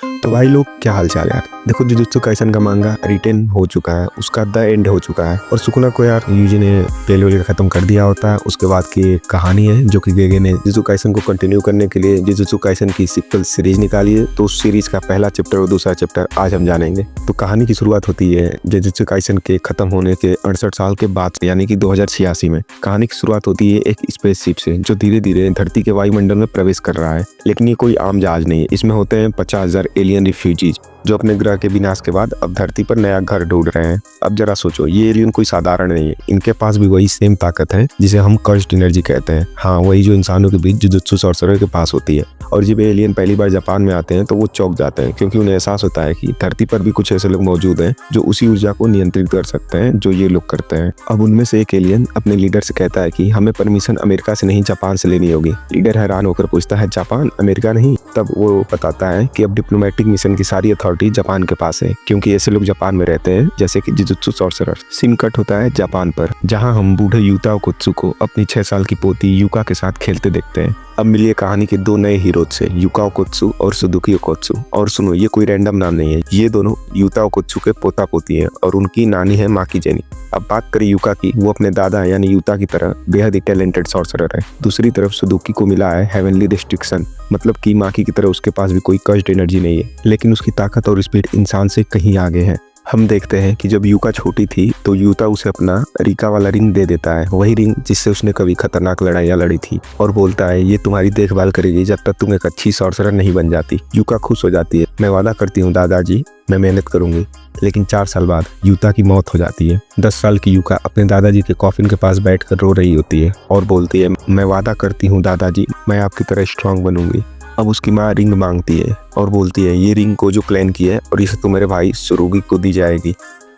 तो भाई लोग, क्या हाल चाल है यार। देखो, जुजुत्सु काइसन का मांगा रिटेन हो चुका है, उसका द एंड हो चुका है। और सुकुना को यार यूजी ने पहले खत्म कर दिया होता है। उसके बाद की कहानी है जो कि गेगे ने जुजुत्सु काइसन को कंटिन्यू करने के लिए जुजुत्सु काइसन की सिक्वल सीरीज निकाली है। तो उस सीरीज का पहला चैप्टर और दूसरा चैप्टर आज हम जानेंगे। तो कहानी की शुरुआत होती है जुजुत्सु काइसन के खत्म होने के 68 साल के बाद, यानी कि 2086 में। कहानी की शुरुआत होती है एक स्पेसशिप से जो धीरे धीरे धरती के वायुमंडल में प्रवेश कर रहा है। लेकिन ये कोई आम जहाज नहीं है, इसमें होते हैं 50,000 एलियन रिफ्यूजीज जो अपने ग्रह के विनाश के बाद अब धरती पर नया घर ढूंढ रहे हैं। अब जरा सोचो, ये एलियन कोई साधारण नहीं है। इनके पास भी वही सेम ताकत है जिसे हम कर्स्ड एनर्जी कहते हैं। हाँ, वही जो इंसानों के बीच जुजुत्सु सॉर्सरर के पास होती है। और जब एलियन पहली बार जापान में आते हैं तो वो चौंक जाते हैं, क्योंकि उन्हें एहसास होता है कि धरती पर भी कुछ ऐसे लोग मौजूद हैं जो उसी ऊर्जा को नियंत्रित कर सकते हैं जो ये लोग करते हैं। अब उनमें से एक एलियन अपने लीडर से कहता है कि हमें परमिशन अमेरिका से नहीं, जापान से लेनी होगी। लीडर हैरान होकर पूछता है, जापान, अमेरिका नहीं? तब वो बताता है कि अब डिप्लोमेटिक मिशन की सारी अथॉरिटी जापान के पास है, क्योंकि ऐसे लोग जापान में रहते हैं जैसे कि जुजुत्सु सॉर्सरर। सीन कट होता है जापान पर, जहां हम बूढ़े यूता ओकोत्सु को अपनी 6 साल की पोती युका के साथ खेलते देखते हैं। अब मिलिए कहानी के दो नए हीरोज से, युका ओकोत्सु और सुजुकी ओकोत्सु। और सुनो, ये कोई रैंडम नाम नहीं है, ये दोनों यूता ओकोत्सु के पोता पोती हैं और उनकी नानी है माकी जेनी। अब बात करें युका की, वो अपने दादा यानी यूता की तरह बेहद ही टैलेंटेड सॉर्सरर है। दूसरी तरफ सुजुकी को मिला है हेवनली डिस्ट्रिक्शन, मतलब कि माकी की तरह उसके पास भी कोई कर्स्ड एनर्जी नहीं है, लेकिन उसकी ताकत और स्पीड इंसान से कहीं आगे है। हम देखते हैं कि जब युका छोटी थी तो यूता उसे अपना रिका वाला रिंग दे देता है, वही रिंग जिससे उसने कभी खतरनाक लड़ाइयाँ लड़ी थी, और बोलता है ये तुम्हारी देखभाल करेगी जब तक तुम एक अच्छी सॉर्सरर नहीं बन जाती। युका खुश हो जाती है, मैं वादा करती हूँ दादाजी, मैं मेहनत करूंगी। लेकिन 4 साल बाद यूता की मौत हो जाती है। 10 साल की युका अपने दादाजी के कॉफिन के पास बैठकर रो रही होती है और बोलती है, मैं वादा करती हूँ दादाजी, मैं आपकी तरह स्ट्रांग बनूंगी। अब उसकी माँ रिंग मांगती है और बोलती है, ये रिंग को जो क्लेम की है और इसे तो मेरे भाई सुरुगी को दी जाएगी।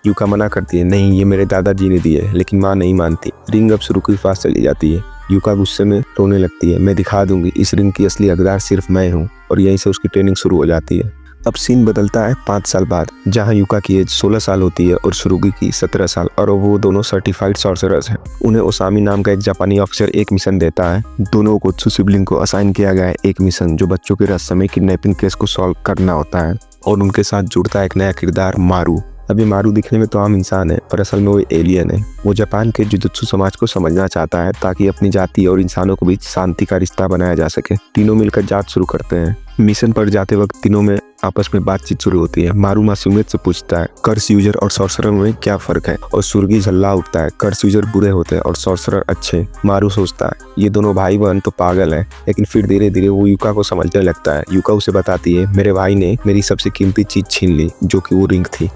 युका मना करती है, नहीं, ये मेरे दादाजी ने दी है। लेकिन माँ नहीं मानती। रिंग अब सुरुगी के पास चली जाती है। युका गुस्से में रोने लगती है, मैं दिखा दूंगी, इस रिंग की असली हकदार सिर्फ मैं हूँ। और यहीं से उसकी ट्रेनिंग शुरू हो जाती है। अब सीन बदलता है 5 साल बाद, जहां युका की एज 16 साल होती है और सुरुगी की 17 साल, और वो दोनों सर्टिफाइड सॉर्सरर्स हैं। उन्हें ओसामी नाम का एक जापानी ऑफिसर एक मिशन देता है। दोनों ओकोत्सु सिबलिंग को असाइन किया गया है एक मिशन जो बच्चों के रहस्यमय किडनैपिंग केस को सॉल्व करना होता है। और उनके साथ जुड़ता है एक नया किरदार, मारू। अब ये मारू दिखने में तो आम इंसान है, पर असल में वो एलियन है। वो जापान के जुजुत्सु समाज को समझना चाहता है ताकि अपनी जाति और इंसानों के बीच शांति का रिश्ता बनाया जा सके। तीनों मिलकर जांच शुरू करते हैं। मिशन पर जाते वक्त तीनों में आपस में बातचीत शुरू होती है। मारू मासूमियत से पूछता है, कर्स यूजर और सॉर्सरर में क्या फर्क है? और सुर्गी झल्ला उठता है, कर्स यूजर बुरे होते हैं और सॉर्सरर अच्छे। मारू सोचता है, ये दोनों भाई बहन तो पागल है। लेकिन फिर धीरे धीरे वो युका को समझने लगता है। युका उसे बताती है, मेरे भाई ने मेरी सबसे कीमती चीज छीन ली, जो कि वो रिंग थी।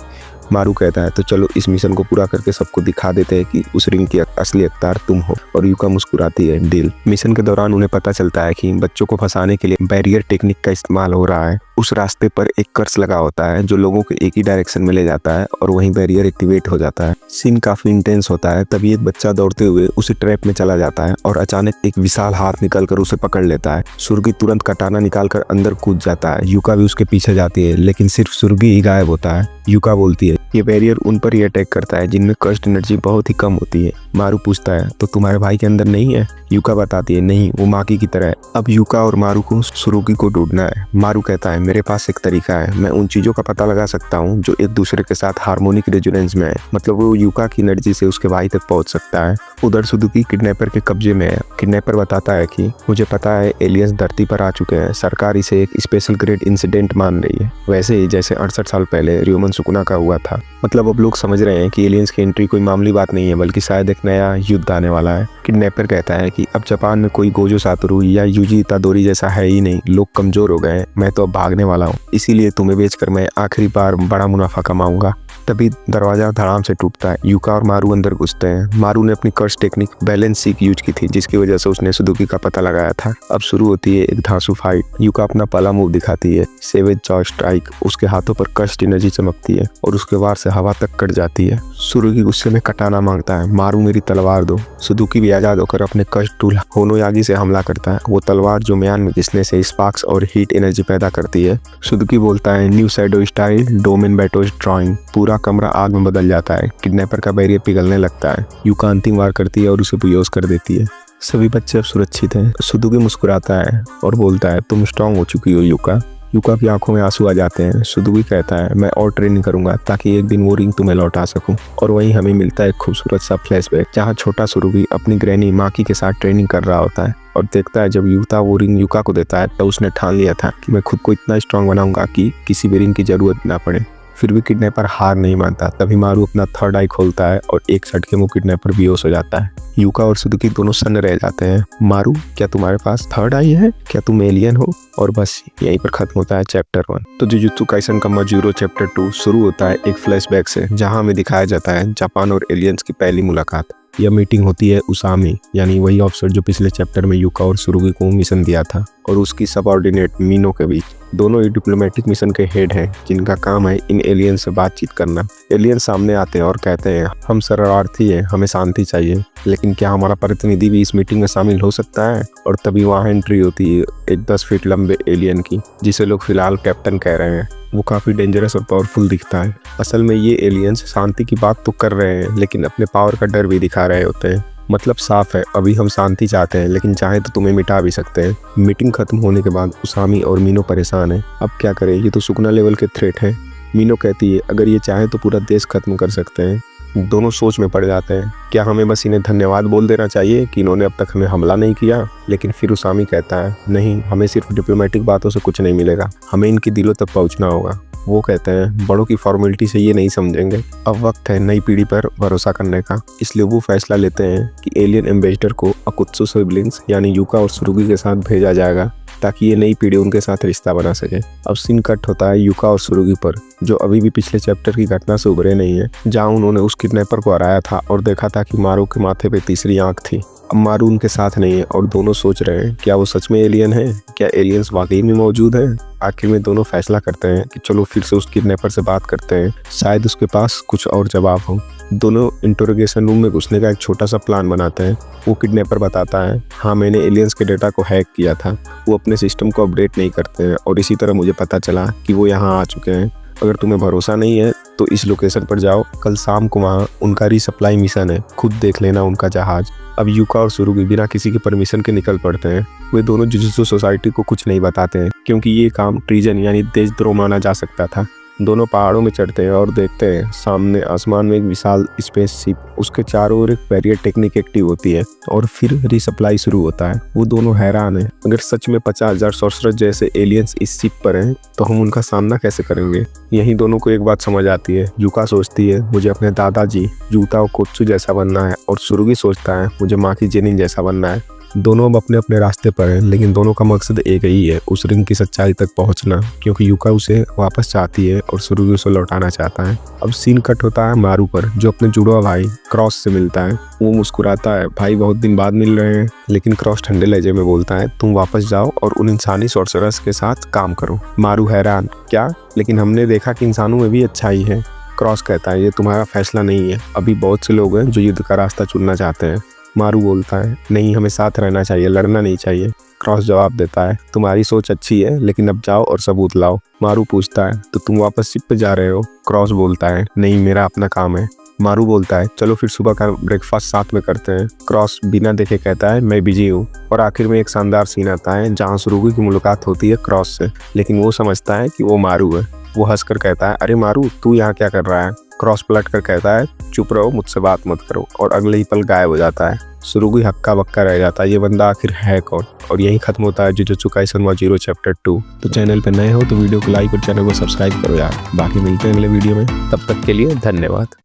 मारू कहता है, तो चलो इस मिशन को पूरा करके सबको दिखा देते हैं कि उस रिंग की असली हकदार तुम हो। और युका मुस्कुराती है, डील। मिशन के दौरान उन्हें पता चलता है कि बच्चों को फंसाने के लिए बैरियर टेक्निक का इस्तेमाल हो रहा है। उस रास्ते पर एक कर्स लगा होता है जो लोगों को एक ही डायरेक्शन में ले जाता है और वहीं बैरियर एक्टिवेट हो जाता है। सीन काफी इंटेंस होता है। तभी एक बच्चा दौड़ते हुए उसे ट्रैप में चला जाता है और अचानक एक विशाल हाथ निकलकर उसे पकड़ लेता है। सुर्गी तुरंत कटाना निकालकर अंदर कूद जाता है। युका भी उसके पीछे जाती है, लेकिन सिर्फ सुर्गी ही गायब होता है। युका बोलती है, ये बैरियर उन पर ही अटैक करता है जिनमें कर्स्ट एनर्जी बहुत ही कम होती है। मारू पूछता है, तो तुम्हारे भाई के अंदर नहीं है? युका बताती है, नहीं, वो माकी की तरह है। अब युका और मारू को सुरुगी को ढूंढना है। मारू कहता है, मेरे पास एक तरीका है, मैं उन चीजों का पता लगा सकता हूँ जो एक दूसरे के साथ हार्मोनिक रेजोनेंस में है, मतलब वो युका की एनर्जी से उसके भाई तक पहुंच सकता है। उधर सुजुकी किडनैपर के कब्जे में है। किडनैपर बताता है कि मुझे पता है एलियंस धरती पर आ चुके हैं, सरकार इसे एक स्पेशल ग्रेड इंसिडेंट मान रही है, वैसे ही जैसे 68 साल पहले र्योमन सुकुना का हुआ था। मतलब अब लोग समझ रहे हैं कि एलियंस की एंट्री कोई मामूली बात नहीं है, बल्कि शायद एक नया युद्ध आने वाला है। किडनैपर कहता है कि अब जापान में कोई गोजो सातोरू या यूजी इतादोरी जैसा है ही नहीं, लोग कमजोर हो गए हैं, मैं तो अब भागने वाला हूँ, इसीलिए तुम्हें बेचकर मैं आखिरी बार बड़ा मुनाफा कमाऊंगा। तभी दरवाजा धड़ाम से टूटता है। युका और मारू अंदर घुसते हैं। मारू ने अपनी curse technique balance seek use की थी, जिसकी वजह से उसने सुजुकी का पता लगाया था। अब शुरू होती है एक धांसू फाइट। युका अपना पहला मूव दिखाती है, सेवेज जॉ स्ट्राइक। उसके हाथों पर कर्स्ट एनर्जी चमकती है और उसके वार से हवा तक कट जाती है। सुरुगी गुस्से में कटाना मांगता है, मारू मेरी तलवार दो। सुजुकी भी आजाद होकर अपने कर्स्ट टूल होनोयागी से हमला करता है। वो तलवार जो म्यान में घिसने से स्पार्क्स और हीट एनर्जी पैदा करती है। सुजुकी बोलता है, न्यू शैडो स्टाइल डोमेन बैटोज ड्रॉइंग। पूरा कमरा आग में बदल जाता है। किडनैपर का बैरियर पिघलने लगता है। युका अंतिम वार करती है और उसे बेहोश कर देती है। सभी बच्चे अब सुरक्षित हैं। सुजुकी मुस्कुराता है और बोलता है, तुम स्ट्रांग हो चुकी हो युका। युका की आंखों में आंसू आ जाते हैं। सुदुकी कहता है मैं और ट्रेनिंग करूंगा ताकि एक दिन वो रिंग तुम्हें लौटा सकूं। और वहीं हमें मिलता है एक खूबसूरत सा फ्लैशबैक जहाँ छोटा सुरुगी अपनी ग्रैनी माकी के साथ ट्रेनिंग कर रहा होता है और देखता है जब युता वो रिंग युका को देता है तो उसने ठान लिया था कि मैं खुद को इतना स्ट्रांग बनाऊंगा कि किसी भी रिंग की जरूरत ना पड़े। फिर भी किडनैपर हार नहीं मानता। तभी मारू अपना थर्ड आई खोलता है और एक झटके में किडनैपर बेहोश हो जाता है। युका और सुदुकी दोनों सन्न रह जाते हैं। मारू, क्या तुम्हारे पास थर्ड आई है? क्या तुम एलियन हो? और बस यहीं पर खत्म होता है चैप्टर 1। तो जुजुत्सु काइसन का मजूरो चैप्टर 2 शुरू होता है एक फ्लैशबैक से जहां हमें दिखाया जाता है जापान और एलियंस की पहली मुलाकात। यह मीटिंग होती है उसामी यानी वही ऑफिसर जो पिछले चैप्टर में युका और सुरुगी को मिशन दिया था और उसकी सबऑर्डिनेट मीनो के बीच। दोनों ही डिप्लोमेटिक मिशन के हेड हैं जिनका काम है इन एलियन से बातचीत करना। एलियन सामने आते हैं और कहते हैं हम शरणार्थी हैं, हमें शांति चाहिए, लेकिन क्या हमारा प्रतिनिधि भी इस मीटिंग में शामिल हो सकता है? और तभी वहाँ एंट्री होती है एक 10 फीट लंबे एलियन की जिसे लोग फिलहाल कैप्टन कह रहे हैं। वो काफी डेंजरस और पावरफुल दिखता है। असल में ये एलियंस शांति की बात तो कर रहे हैं लेकिन अपने पावर का डर भी दिखा रहे होते हैं। मतलब साफ है अभी हम शांति चाहते हैं लेकिन चाहे तो तुम्हें मिटा भी सकते हैं। मीटिंग खत्म होने के बाद उसामी और मीनो परेशान है। अब क्या करें, ये तो सुकुना लेवल के थ्रेट है। मीनो कहती है अगर ये चाहे तो पूरा देश खत्म कर सकते हैं। दोनों सोच में पड़ जाते हैं, क्या हमें बस इन्हें धन्यवाद बोल देना चाहिए कि इन्होंने अब तक हमें हमला नहीं किया? लेकिन फिर उसामी कहता है नहीं, हमें सिर्फ डिप्लोमेटिक बातों से कुछ नहीं मिलेगा, हमें इनके दिलों तक पहुंचना होगा। वो कहते हैं बड़ों की फॉर्मेलिटी से ये नहीं समझेंगे, अब वक्त है नई पीढ़ी पर भरोसा करने का। इसलिए वो फैसला लेते हैं कि एलियन एम्बेसडर को अकुत्सु सिबलिंग्स यानी युका और सुरुगी के साथ भेजा जाएगा ताकि ये नई पीढ़ी उनके साथ रिश्ता बना सके। अब सीन कट होता है युका और सुरुगी पर जो अभी भी पिछले चैप्टर की घटना से उभरे नहीं है जहाँ उन्होंने उस किडनैपर को हराया था और देखा था कि मारू के माथे पे तीसरी आंख थी। अब मारू उनके साथ नहीं है और दोनों सोच रहे हैं क्या वो सच में एलियन है, क्या एलियंस वाकई में मौजूद है। आखिर में दोनों फैसला करते हैं कि चलो फिर से उस किडनैपर से बात करते हैं, शायद उसके पास कुछ और जवाब हो। दोनों इंटरोगेशन रूम में घुसने का एक छोटा सा प्लान बनाते हैं। वो किडनैपर बताता है हाँ मैंने एलियंस के डेटा को हैक किया था, वो अपने सिस्टम को अपडेट नहीं करते हैं और इसी तरह मुझे पता चला कि वो यहाँ आ चुके हैं। अगर तुम्हें भरोसा नहीं है तो इस लोकेशन पर जाओ, कल शाम को वहाँ उनका रीसप्लाई मिशन है, खुद देख लेना उनका जहाज। अब युका और सुरुगी बिना किसी के परमिशन के निकल पड़ते हैं। वे दोनों जुजुत्सु सोसाइटी को कुछ नहीं बताते हैं क्योंकि ये काम ट्रीजन यानी देशद्रोह माना जा सकता था। दोनों पहाड़ों में चढ़ते हैं और देखते हैं सामने आसमान में एक विशाल स्पेसशिप, उसके चारों ओर एक बैरियर टेक्निक एक्टिव होती है और फिर रीसप्लाई शुरू होता है। वो दोनों हैरान हैं, अगर सच में 50,000 सॉर्सरर जैसे एलियंस इस शिप पर हैं तो हम उनका सामना कैसे करेंगे। यहीं दोनों को एक बात समझ आती है। युका सोचती है मुझे अपने दादाजी जूता और कोत्सु जैसा बनना है और सुरुगी सोचता है मुझे माँ की जेनिन जैसा बनना है। दोनों अब अपने अपने रास्ते पर हैं लेकिन दोनों का मकसद एक ही है, उस रिंग की सच्चाई तक पहुंचना, क्योंकि युका उसे वापस चाहती है और सुरुगी उसे लौटाना चाहता है। अब सीन कट होता है मारू पर जो अपने जुड़वा भाई क्रॉस से मिलता है। वो मुस्कुराता है, भाई बहुत दिन बाद मिल रहे हैं, लेकिन क्रॉस ठंडे लहजे में बोलता है तुम वापस जाओ और उन इंसानी सॉर्सरर्स के साथ काम करो। मारू हैरान, क्या? लेकिन हमने देखा कि इंसानों में भी अच्छाई है। क्रॉस कहता है ये तुम्हारा फैसला नहीं है, अभी बहुत से लोग हैं जो युद्ध का रास्ता चुनना चाहते हैं। मारू बोलता है नहीं, हमें साथ रहना चाहिए, लड़ना नहीं चाहिए। क्रॉस जवाब देता है तुम्हारी सोच अच्छी है लेकिन अब जाओ और सबूत लाओ। मारू पूछता है तो तुम वापस शिप पे जा रहे हो? क्रॉस बोलता है नहीं, मेरा अपना काम है। मारू बोलता है चलो फिर सुबह का ब्रेकफास्ट साथ में करते हैं। क्रॉस बिना देखे कहता है मैं बिजी हूँ। और आखिर में एक शानदार सीन आता है जहाँ सुरुगी की मुलाकात होती है क्रॉस से, लेकिन वो समझता है कि वो मारू है। वो हंसकर कहता है अरे मारू, तू यहाँ क्या कर रहा है? क्रॉस पलट कर कहता है चुप रहो, मुझसे बात मत करो, और अगले ही पल गायब हो जाता है। सुरुगी हक्का बक्का रह जाता है, ये बंदा आखिर है कौन। और यहीं खत्म होता है जुजुत्सु काइसन मजूरो चैप्टर 2। तो चैनल पे नए हो तो वीडियो को लाइक और चैनल को सब्सक्राइब करो यार। बाकी मिलते हैं अगले वीडियो में, तब तक के लिए धन्यवाद।